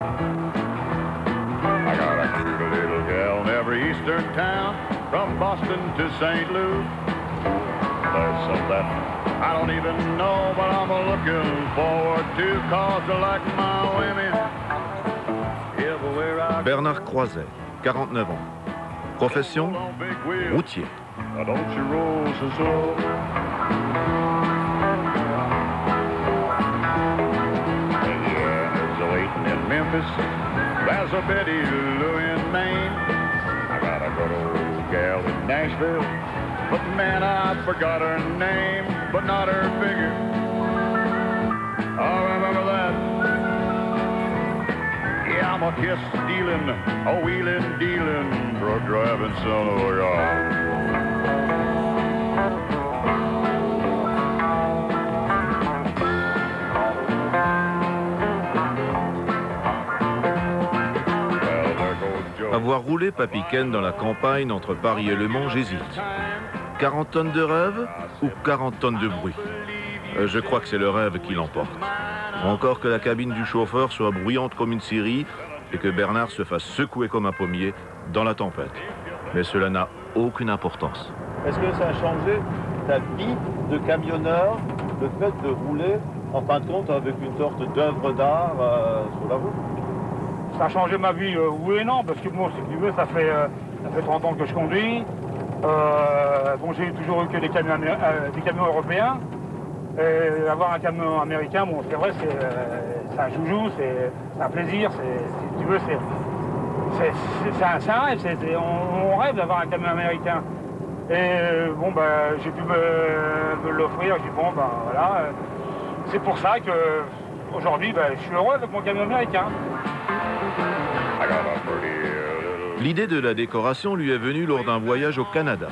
I got a cute little gal in every eastern town, from Boston to St. Louis. There's some that I don't even know, but I'm looking forward to, 'cause I like my women everywhere I go. Bernard Croiset, 49 ans. Profession, routier. Now don't you roll so slow. And yeah, there's a waiting in Memphis. There's a Betty Lou in Maine. I got a good old gal in Nashville, but man, I forgot her name, but not her figure. I remember that. Yeah, I'm a kiss stealing, a wheeling, dealing, drug driving son of a gun. Avoir roulé Papy Ken dans la campagne entre Paris et Le Mans, j'hésite. 40 tonnes de rêve ou 40 tonnes de bruit? Je crois que c'est le rêve qui l'emporte. Encore que la cabine du chauffeur soit bruyante comme une scierie et que Bernard se fasse secouer comme un pommier dans la tempête. Mais cela n'a aucune importance. Est-ce que ça a changé ta vie de camionneur, le fait de rouler, en fin de compte, avec une sorte d'œuvre d'art sur la route? Ça a changé ma vie, oui et non, parce que bon, si tu veux, ça fait 30 ans que je conduis. Bon, j'ai toujours eu que des camions européens. Et avoir un camion américain, bon, c'est vrai, c'est un joujou, c'est un plaisir, si tu veux, c'est un rêve, on rêve d'avoir un camion américain. Et bon, bah, j'ai pu me l'offrir, j'ai dit bon, bah voilà, c'est pour ça que aujourd'hui, bah, je suis heureux avec mon camion américain. L'idée de la décoration lui est venue lors d'un voyage au Canada.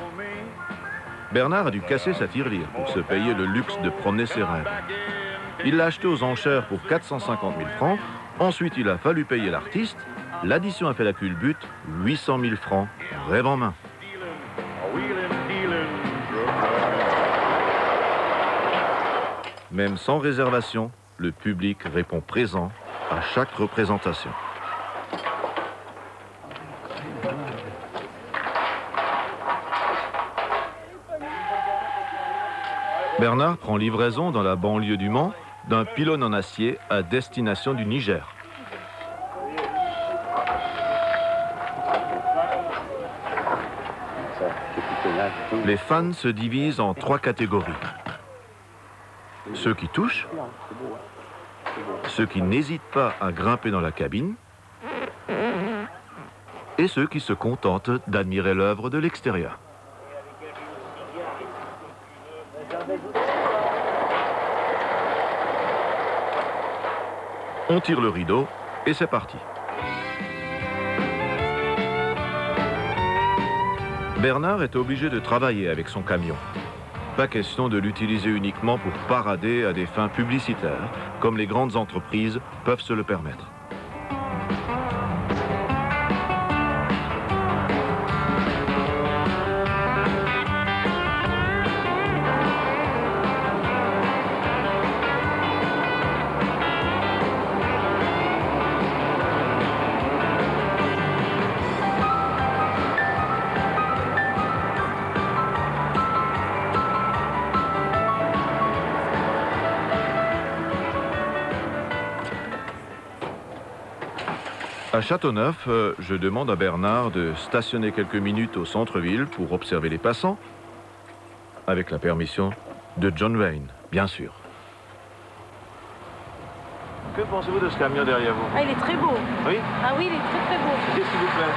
Bernard a dû casser sa tirelire pour se payer le luxe de promener ses rêves. Il l'a acheté aux enchères pour 450 000 francs. Ensuite, il a fallu payer l'artiste. L'addition a fait la culbute, 800 000 francs, rêve en main. Même sans réservation, le public répond présent à chaque représentation. Bernard prend livraison dans la banlieue du Mans d'un pylône en acier à destination du Niger. Les fans se divisent en 3 catégories. Ceux qui touchent, ceux qui n'hésitent pas à grimper dans la cabine et ceux qui se contentent d'admirer l'œuvre de l'extérieur. On tire le rideau et c'est parti. Bernard est obligé de travailler avec son camion. Pas question de l'utiliser uniquement pour parader à des fins publicitaires, comme les grandes entreprises peuvent se le permettre. À Châteauneuf, je demande à Bernard de stationner quelques minutes au centre-ville pour observer les passants, avec la permission de John Wayne, bien sûr. Que pensez-vous de ce camion derrière vous? Ah, il est très beau. Oui? Ah oui, il est très très beau. Qu'est-ce qui vous plaît?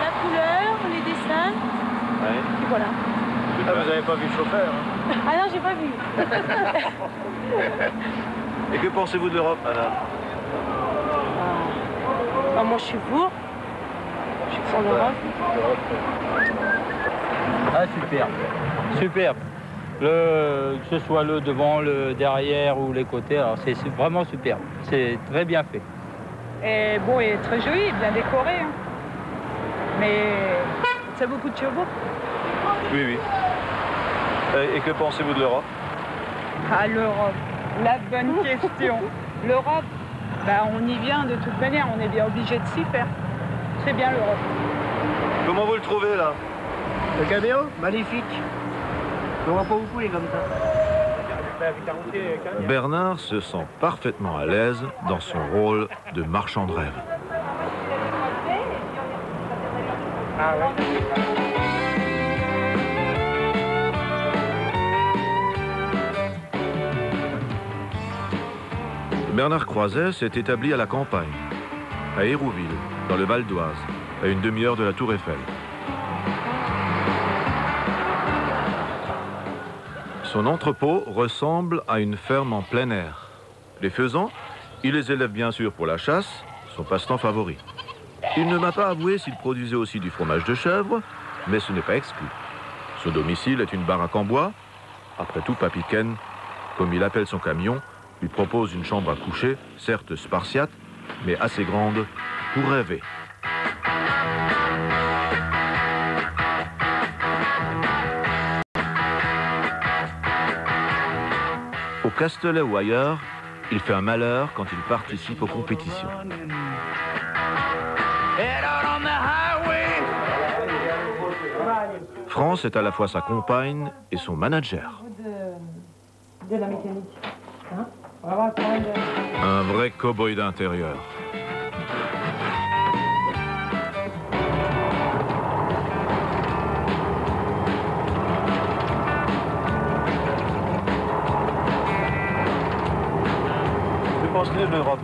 La couleur, les dessins, Ouais. et voilà. Ah, vous n'avez pas vu le chauffeur, hein? Ah non, j'ai pas vu. Et que pensez-vous de l'Europe, Anna? Ah, moi, je suis pour. Je suis pour l'Europe. Ah, superbe. Superbe. Que ce soit le devant, le derrière ou les côtés, alors c'est vraiment superbe. C'est très bien fait. Et bon, il est très joli, bien décoré. Hein. Mais c'est beaucoup de chevaux. Oui, oui. Et que pensez-vous de l'Europe? Ah, l'Europe. La bonne question. L'Europe, Bah, on y vient de toute manière, on est bien obligé de s'y faire. C'est bien l'Europe. Comment vous le trouvez là? Le caméo, magnifique. On voit pas beaucoup les comme ça. Bernard se sent parfaitement à l'aise dans son rôle de marchand de rêve. Bernard Croiset s'est établi à la campagne, à Hérouville, dans le Val d'Oise, à une demi-heure de la Tour Eiffel. Son entrepôt ressemble à une ferme en plein air. Les faisans, il les élève bien sûr pour la chasse, son passe-temps favori. Il ne m'a pas avoué s'il produisait aussi du fromage de chèvre, mais ce n'est pas exclu. Son domicile est une baraque en bois. Après tout, Papy Ken, comme il appelle son camion, lui propose une chambre à coucher, certes spartiate, mais assez grande pour rêver. Au Castellet ou ailleurs, il fait un malheur quand il participe aux compétitions. France est à la fois sa compagne et son manager. De la mécanique. Hein? Un vrai cow-boy d'intérieur. Que pensez-vous de l'Europe?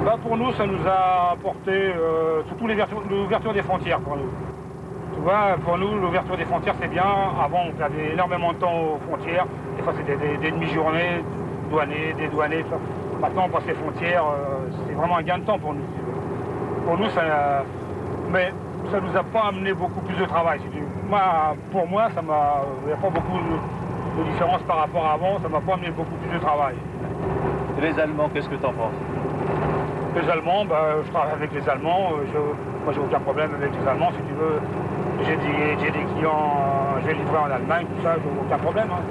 Bah, pour nous, ça nous a apporté surtout l'ouverture des frontières pour nous. Tu vois, pour nous, l'ouverture des frontières, c'est bien. Avant, on perdait énormément de temps aux frontières. Des fois, c'était des demi-journées, dédouanés, tout ça. Maintenant, on passe les frontières, c'est vraiment un gain de temps pour nous. Pour nous, ça... Mais ça nous a pas amené beaucoup plus de travail. Pour moi, ça m'a... Il n'y a pas beaucoup de différence par rapport à avant. Ça m'a pas amené beaucoup plus de travail. Et les Allemands, qu'est-ce que tu en penses? Les Allemands, bah, je travaille avec les Allemands. Moi, j'ai aucun problème avec les Allemands, si tu veux. J'ai des clients, je vais livrer en Allemagne, tout ça, j'ai aucun problème. Hein.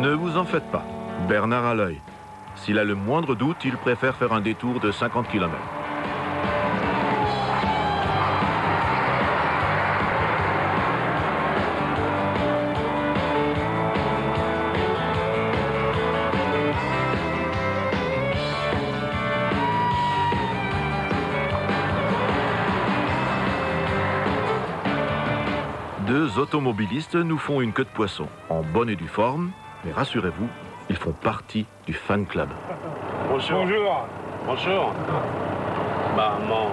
Ne vous en faites pas, Bernard a l'œil. S'il a le moindre doute, il préfère faire un détour de 50 km. Deux automobilistes nous font une queue de poisson, en bonne et due forme, mais rassurez-vous, ils font partie du fan club. Bonjour. Bonjour. Bonjour. Maman.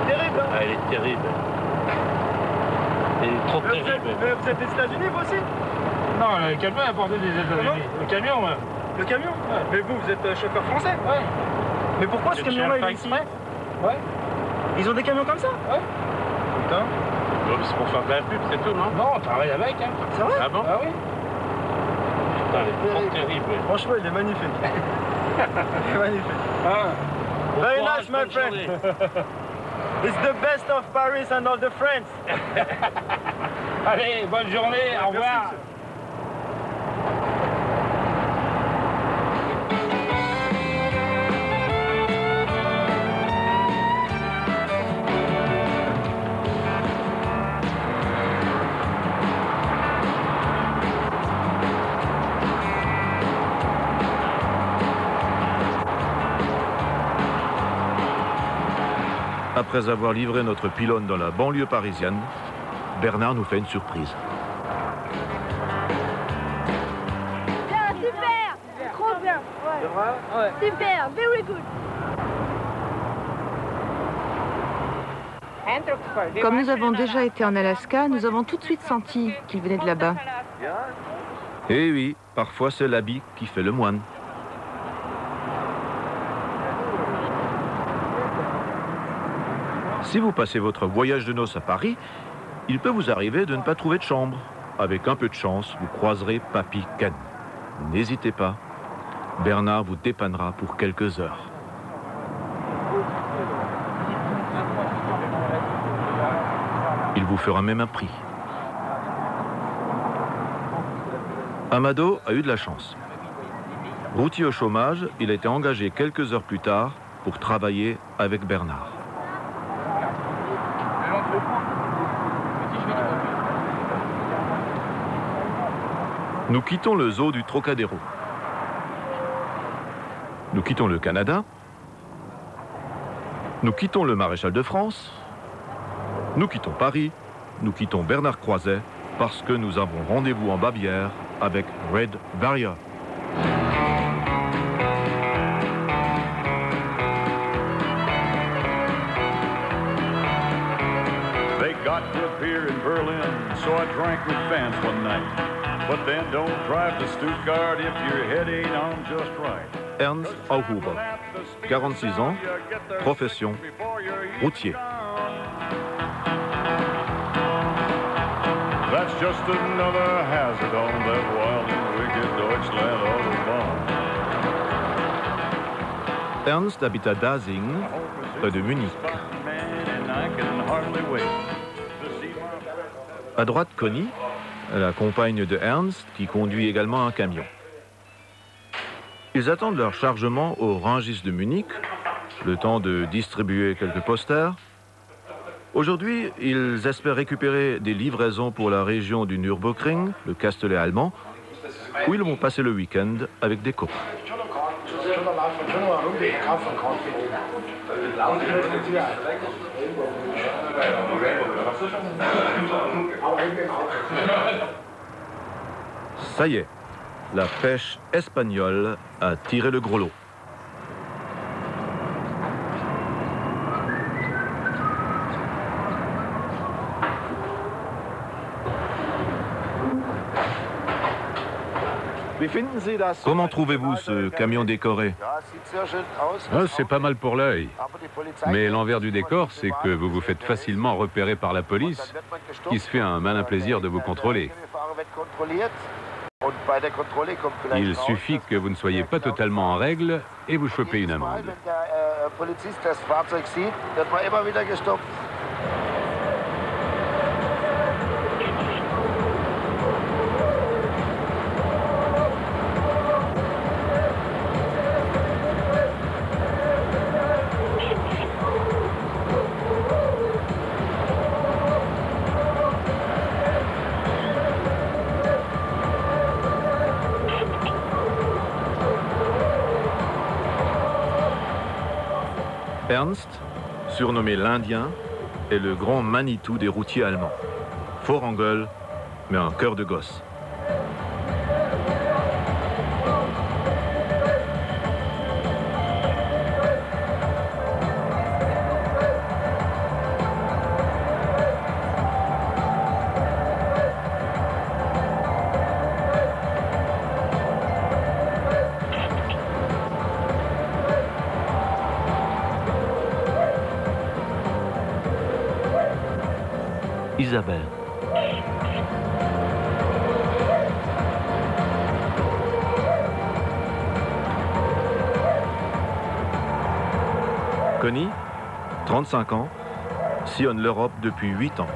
Terrible, hein? Ah, elle est terrible. Elle est trop terrible. Vous êtes des États-Unis, vous aussi? Non, le camion est apporté des États-Unis. Le camion, ouais. Le camion? Ouais. Mais vous êtes chauffeur français? Ouais. Mais pourquoi ce camion-là, il est ici? Ouais. Ils ont des camions comme ça? Ouais. Putain. C'est pour faire de la pub, c'est tout, non? Non, on travaille avec, hein. C'est vrai? Ah bon? Ah oui. Putain, elle est trop terrible. Franchement, il est magnifique. Il est magnifique. Ah. Bon Very courage, nice, my bonne friend. journée. It's the best of Paris and all the friends. Allez, bonne journée, au revoir. Après avoir livré notre pylône dans la banlieue parisienne, Bernard nous fait une surprise. Bien, super, trop bien. Ouais. Super, very good. Comme nous avons déjà été en Alaska, nous avons tout de suite senti qu'il venait de là-bas. Eh oui, parfois c'est l'habit qui fait le moine. Si vous passez votre voyage de noces à Paris, il peut vous arriver de ne pas trouver de chambre. Avec un peu de chance, vous croiserez Papy Ken. N'hésitez pas, Bernard vous dépannera pour quelques heures. Il vous fera même un prix. Amado a eu de la chance. Routier au chômage, il a été engagé quelques heures plus tard pour travailler avec Bernard. Nous quittons le zoo du Trocadéro. Nous quittons le Canada. Nous quittons le Maréchal de France. Nous quittons Paris. Nous quittons Bernard Croiset parce que nous avons rendez-vous en Bavière avec Red Warrior. They got good beer in Berlin, so I drank with fans one night. But then don't drive to Stuttgart if your head ain't on just right. Ernst Auhuber, 46 ans, profession, routier. That's just another hazard on that wild and wicked Deutschland Autobahn. Ernst habite à Dasing, près de Munich. À droite, Connie, la compagne de Ernst, qui conduit également un camion. Ils attendent leur chargement au Rungis de Munich, le temps de distribuer quelques posters. Aujourd'hui, ils espèrent récupérer des livraisons pour la région du Nürburgring, le Castellet allemand, où ils vont passer le week-end avec des copains. Ça y est, la pêche espagnole a tiré le gros lot. Comment trouvez-vous ce camion décoré? C'est pas mal pour l'œil. Mais l'envers du décor, c'est que vous vous faites facilement repérer par la police, qui se fait un malin plaisir de vous contrôler. Il suffit que vous ne soyez pas totalement en règle et vous chopez une amende. Ernst, surnommé l'Indien, est le grand Manitou des routiers allemands. Fort en gueule, mais un cœur de gosse. Isabelle. Connie, 35 ans, sillonne l'Europe depuis 8 ans.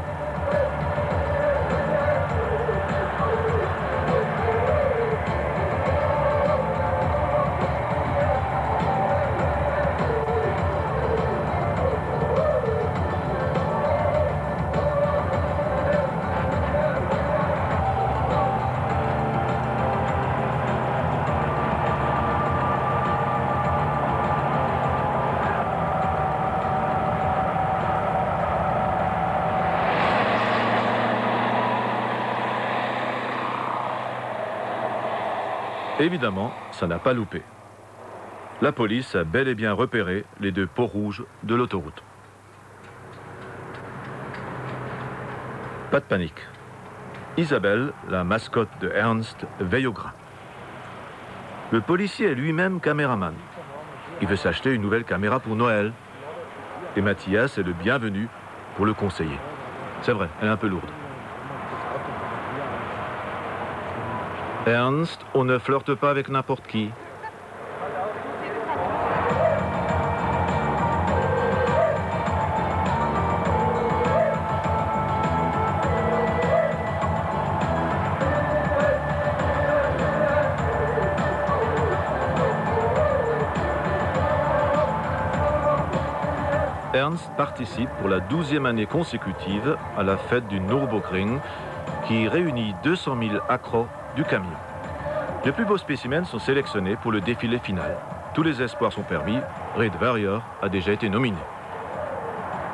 Évidemment, ça n'a pas loupé. La police a bel et bien repéré les deux pots rouges de l'autoroute. Pas de panique. Isabelle, la mascotte de Ernst, veille au grain. Le policier est lui-même caméraman. Il veut s'acheter une nouvelle caméra pour Noël. Et Mathias est le bienvenu pour le conseiller. C'est vrai, elle est un peu lourde. Ernst, on ne flirte pas avec n'importe qui. Ernst participe pour la 12e année consécutive à la fête du Nürburgring qui réunit 200 000 accros du camion. Les plus beaux spécimens sont sélectionnés pour le défilé final. Tous les espoirs sont permis. Red Warrior a déjà été nominé.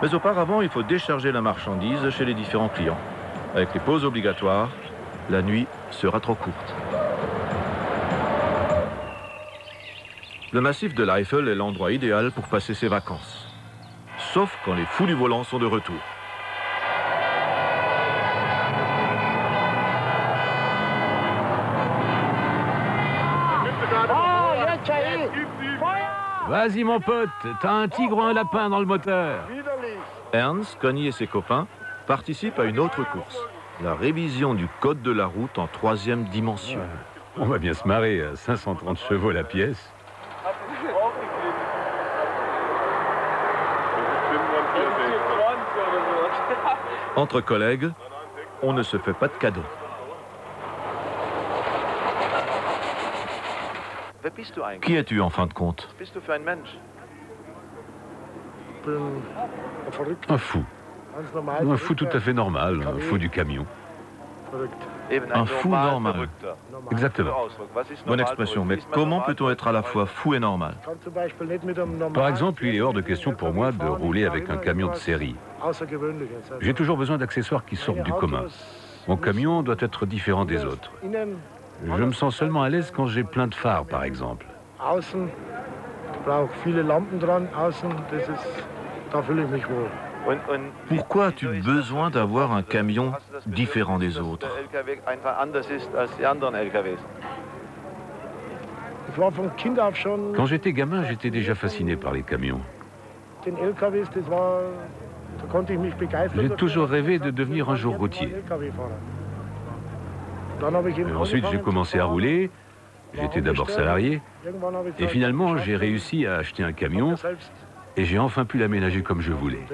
Mais auparavant, il faut décharger la marchandise chez les différents clients. Avec les pauses obligatoires, la nuit sera trop courte. Le massif de l'Eifel est l'endroit idéal pour passer ses vacances. Sauf quand les fous du volant sont de retour. Vas-y mon pote, t'as un tigre ou un lapin dans le moteur. Ernst, Conny et ses copains participent à une autre course. La révision du code de la route en 3e dimension. On va bien se marrer à 530 chevaux la pièce. Entre collègues, on ne se fait pas de cadeaux. Qui es-tu en fin de compte? Un fou. Un fou tout à fait normal, un fou du camion. Un fou normal. Exactement. Bonne expression, mais comment peut-on être à la fois fou et normal? Par exemple, il est hors de question pour moi de rouler avec un camion de série. J'ai toujours besoin d'accessoires qui sortent du commun. Mon camion doit être différent des autres. Je me sens seulement à l'aise quand j'ai plein de phares, par exemple. Pourquoi as-tu besoin d'avoir un camion différent des autres? Quand j'étais gamin, j'étais déjà fasciné par les camions. J'ai toujours rêvé de devenir un jour routier. Et ensuite, j'ai commencé à rouler. J'étais d'abord salarié. Et finalement, j'ai réussi à acheter un camion. Et j'ai enfin pu l'aménager comme je voulais.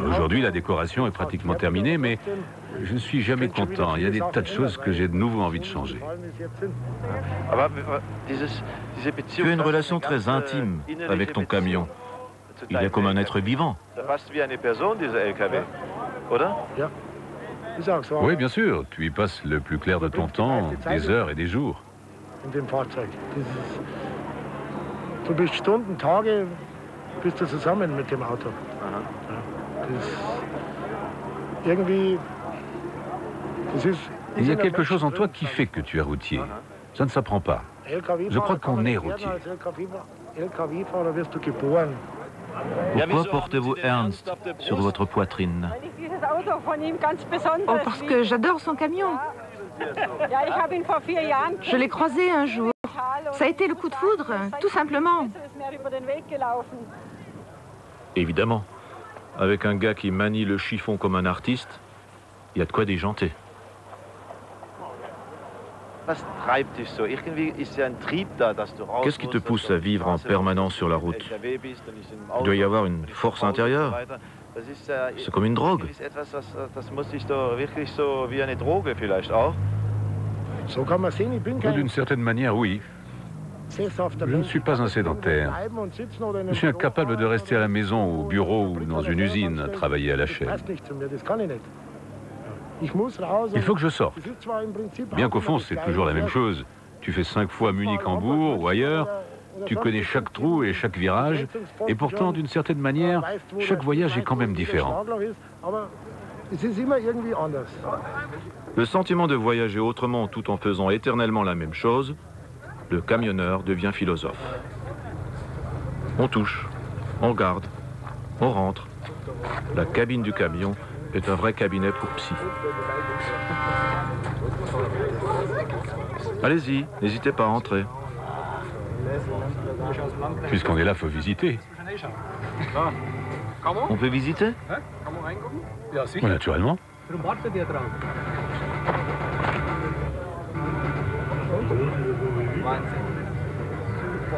Aujourd'hui, la décoration est pratiquement terminée, mais je ne suis jamais content. Il y a des tas de choses que j'ai de nouveau envie de changer. Tu as une relation très intime avec ton camion. Il est comme un être vivant. Oui, bien sûr. Tu y passes le plus clair de ton temps, des heures et des jours. Il y a quelque chose en toi qui fait que tu es routier. Ça ne s'apprend pas. Je crois qu'on est routier. Pourquoi portez-vous Ernst sur votre poitrine? Oh, parce que j'adore son camion. Je l'ai croisé un jour. Ça a été le coup de foudre, tout simplement. Évidemment. Avec un gars qui manie le chiffon comme un artiste, il y a de quoi déjanter. Qu'est-ce qui te pousse à vivre en permanence sur la route? Il doit y avoir une force intérieure. C'est comme une drogue. D'une certaine manière, oui. Je ne suis pas un sédentaire. Je suis incapable de rester à la maison, au bureau ou dans une usine à travailler à la chaîne. Il faut que je sorte. Bien qu'au fond, c'est toujours la même chose. Tu fais 5 fois Munich-Hambourg ou ailleurs, tu connais chaque trou et chaque virage, et pourtant, d'une certaine manière, chaque voyage est quand même différent. Le sentiment de voyager autrement tout en faisant éternellement la même chose, le camionneur devient philosophe. On touche, on garde, on rentre. La cabine du camion est un vrai cabinet pour psy. Allez-y, n'hésitez pas à entrer. Puisqu'on est là, faut visiter. On peut visiter? Oui, naturellement.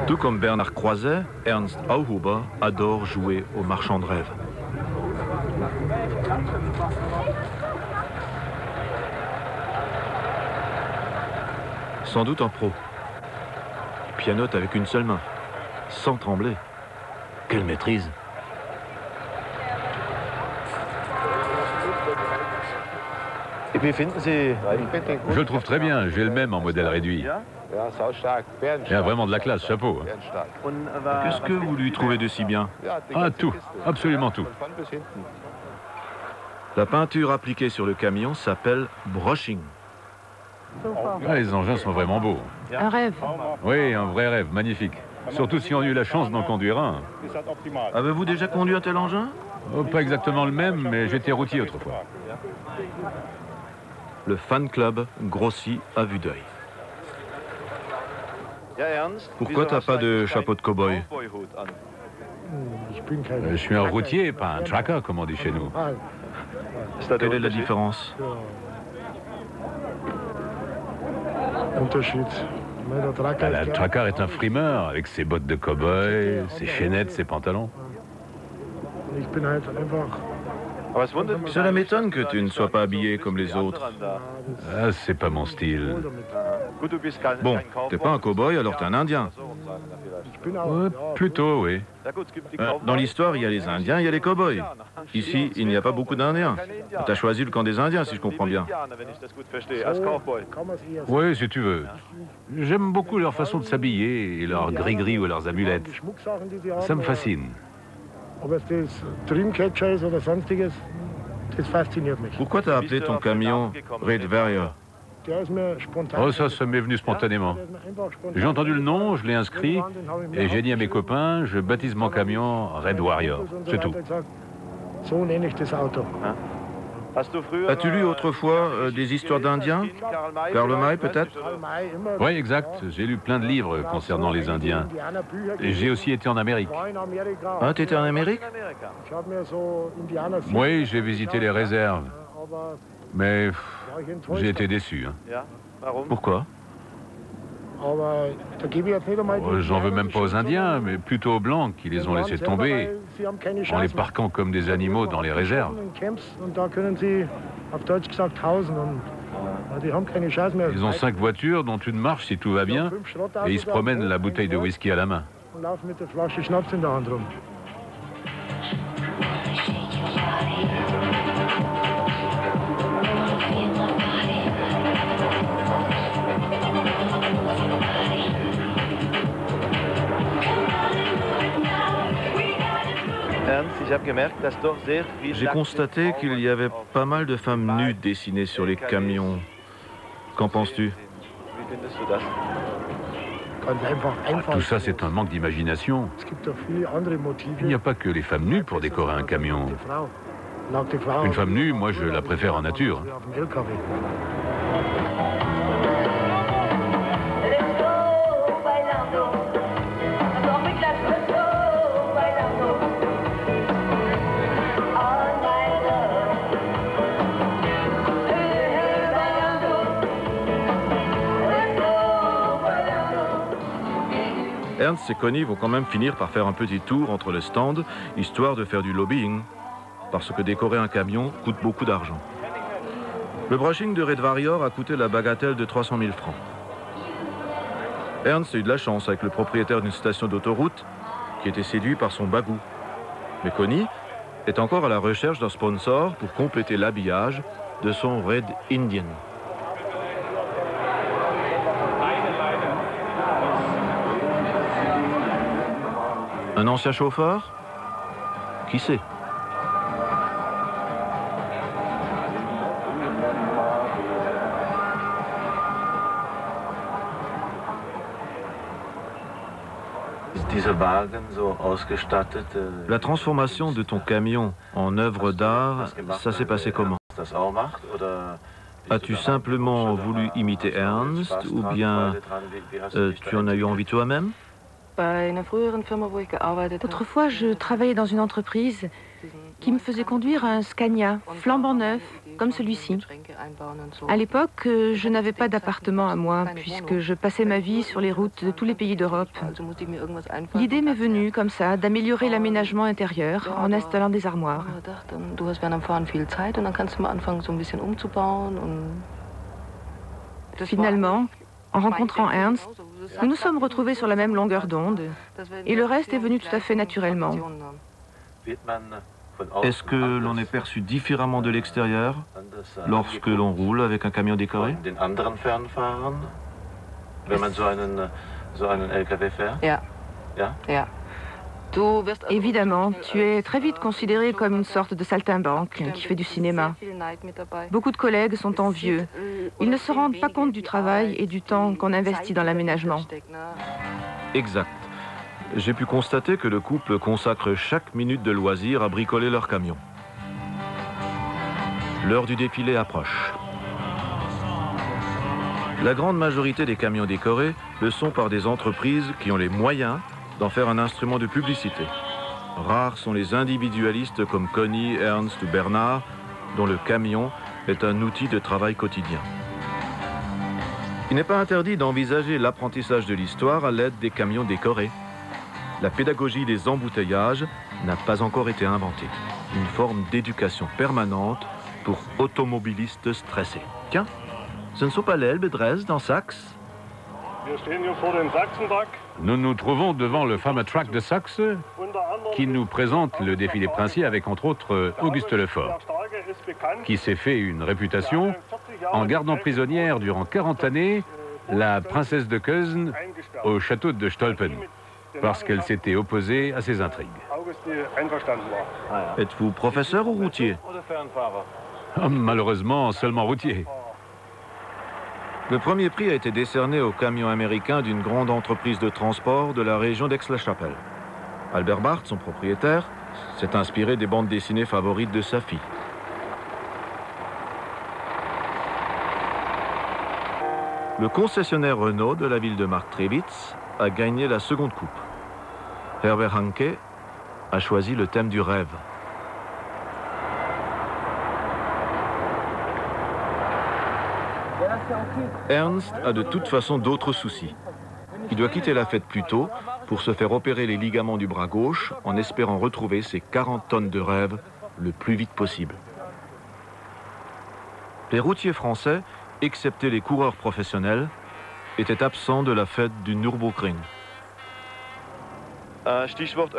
Tout comme Bernard Croiset, Ernst Auhuber adore jouer au marchand de rêve. Sans doute un pro. Pianote avec une seule main, sans trembler. Quelle maîtrise! Je le trouve très bien, j'ai le même en modèle réduit. Il a vraiment de la classe, chapeau. Qu'est-ce que vous lui trouvez de si bien? Ah, tout, absolument tout. La peinture appliquée sur le camion s'appelle brushing. Ah, les engins sont vraiment beaux. Un rêve. Oui, un vrai rêve, magnifique. Surtout si on a eu la chance d'en conduire un. Avez-vous déjà conduit un tel engin? Oh, pas exactement le même, mais j'étais routier autrefois. Le fan club grossit à vue d'œil. Pourquoi t'as pas de chapeau de cow-boy? Je suis un routier, pas un tracker, comme on dit chez nous. Quelle est la différence? La tracker est un frimeur, avec ses bottes de cow-boy, ses chaînettes, ses pantalons. Cela m'étonne que tu ne sois pas habillé comme les autres. Ah, c'est pas mon style. Bon, t'es pas un cow-boy, alors t'es un Indien. Plutôt, oui. Dans l'histoire, il y a les Indiens, il y a les cow-boys. Ici, il n'y a pas beaucoup d'Indiens. T'as choisi le camp des Indiens, si je comprends bien. Oui, si tu veux. J'aime beaucoup leur façon de s'habiller et leurs gris-gris ou leurs amulettes. Ça me fascine. Pourquoi t'as appelé ton camion Red Warrior? Oh, ça m'est venu spontanément. J'ai entendu le nom, je l'ai inscrit, et j'ai dit à mes copains, je baptise mon camion Red Warrior. C'est tout. As-tu lu autrefois des histoires d'Indiens? Karl May, peut-être? Oui, exact. J'ai lu plein de livres concernant les Indiens. Et j'ai aussi été en Amérique. Ah, t'étais en Amérique? Oui, j'ai visité les réserves. Mais j'ai été déçu. Pourquoi? J'en veux même pas aux Indiens, mais plutôt aux Blancs qui les ont laissés tomber en les parquant comme des animaux dans les réserves. Ils ont 5 voitures dont une marche si tout va bien et ils se promènent la bouteille de whisky à la main. J'ai constaté qu'il y avait pas mal de femmes nues dessinées sur les camions. Qu'en penses-tu? Tout ça, c'est un manque d'imagination. Il n'y a pas que les femmes nues pour décorer un camion. Une femme nue, moi, je la préfère en nature. Ernst et Connie vont quand même finir par faire un petit tour entre les stands, histoire de faire du lobbying, parce que décorer un camion coûte beaucoup d'argent. Le brushing de Red Warrior a coûté la bagatelle de 300 000 francs. Ernst a eu de la chance avec le propriétaire d'une station d'autoroute qui était séduit par son bagou. Mais Connie est encore à la recherche d'un sponsor pour compléter l'habillage de son Red Indian. Un ancien chauffeur? Qui sait? La transformation de ton camion en œuvre d'art, ça s'est passé comment? As-tu simplement voulu imiter Ernst ou bien tu en as eu envie toi-même? Autrefois, je travaillais dans une entreprise qui me faisait conduire un Scania flambant neuf, comme celui-ci. À l'époque, je n'avais pas d'appartement à moi, puisque je passais ma vie sur les routes de tous les pays d'Europe. L'idée m'est venue, comme ça, d'améliorer l'aménagement intérieur en installant des armoires. Finalement, En rencontrant Ernst, nous nous sommes retrouvés sur la même longueur d'onde et le reste est venu tout à fait naturellement. Est-ce que l'on est perçu différemment de l'extérieur lorsque l'on roule avec un camion décoré? Évidemment, tu es très vite considéré comme une sorte de saltimbanque qui fait du cinéma. Beaucoup de collègues sont envieux. Ils ne se rendent pas compte du travail et du temps qu'on investit dans l'aménagement. Exact. J'ai pu constater que le couple consacre chaque minute de loisir à bricoler leur camion. L'heure du défilé approche. La grande majorité des camions décorés le sont par des entreprises qui ont les moyens d'en faire un instrument de publicité. Rares sont les individualistes comme Connie, Ernst ou Bernard, dont le camion est un outil de travail quotidien. Il n'est pas interdit d'envisager l'apprentissage de l'histoire à l'aide des camions décorés. La pédagogie des embouteillages n'a pas encore été inventée. Une forme d'éducation permanente pour automobilistes stressés. Tiens, ce ne sont pas l'Elbe, Dresde, en Saxe? Nous nous trouvons devant le fameux track de Saxe qui nous présente le défilé princier avec entre autres Auguste Lefort, qui s'est fait une réputation en gardant prisonnière durant 40 années la princesse de Kösen au château de Stolpen, parce qu'elle s'était opposée à ses intrigues. Êtes-vous professeur ou routier? Malheureusement, seulement routier. Le premier prix a été décerné au camion américain d'une grande entreprise de transport de la région d'Aix-la-Chapelle. Albert Barth, son propriétaire, s'est inspiré des bandes dessinées favorites de sa fille. Le concessionnaire Renault de la ville de Marktredwitz a gagné la seconde coupe. Herbert Hanke a choisi le thème du rêve. Ernst a de toute façon d'autres soucis. Il doit quitter la fête plus tôt pour se faire opérer les ligaments du bras gauche en espérant retrouver ses 40 tonnes de rêve le plus vite possible. Les routiers français, excepté les coureurs professionnels, étaient absents de la fête du Nürburgring.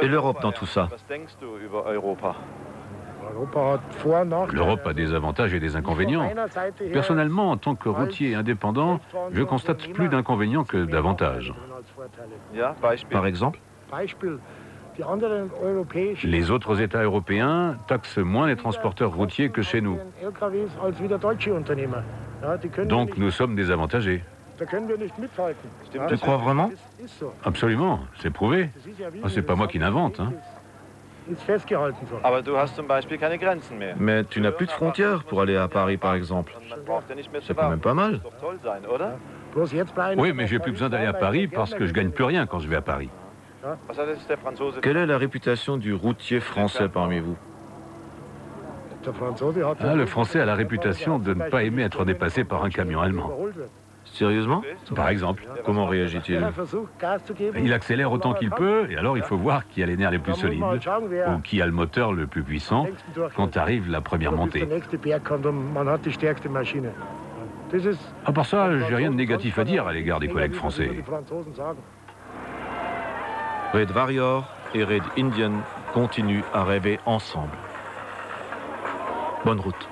Et l'Europe dans tout ça? L'Europe a des avantages et des inconvénients. Personnellement, en tant que routier indépendant, je constate plus d'inconvénients que d'avantages. Par exemple? Les autres États européens taxent moins les transporteurs routiers que chez nous. Donc nous sommes désavantagés. Tu crois vraiment? Absolument, c'est prouvé. C'est pas moi qui l'invente. Mais tu n'as plus de frontières pour aller à Paris, par exemple. C'est quand même pas mal. Oui, mais j'ai plus besoin d'aller à Paris parce que je gagne plus rien quand je vais à Paris. Quelle est la réputation du routier français parmi vous? Le Français a la réputation de ne pas aimer être dépassé par un camion allemand. Sérieusement? Par exemple. Comment réagit-il? Il accélère autant qu'il peut, et alors il faut voir qui a les nerfs les plus solides, ou qui a le moteur le plus puissant, quand arrive la première montée. À part ça, j'ai rien de négatif à dire à l'égard des collègues français. Red Warrior et Red Indian continuent à rêver ensemble. Bonne route.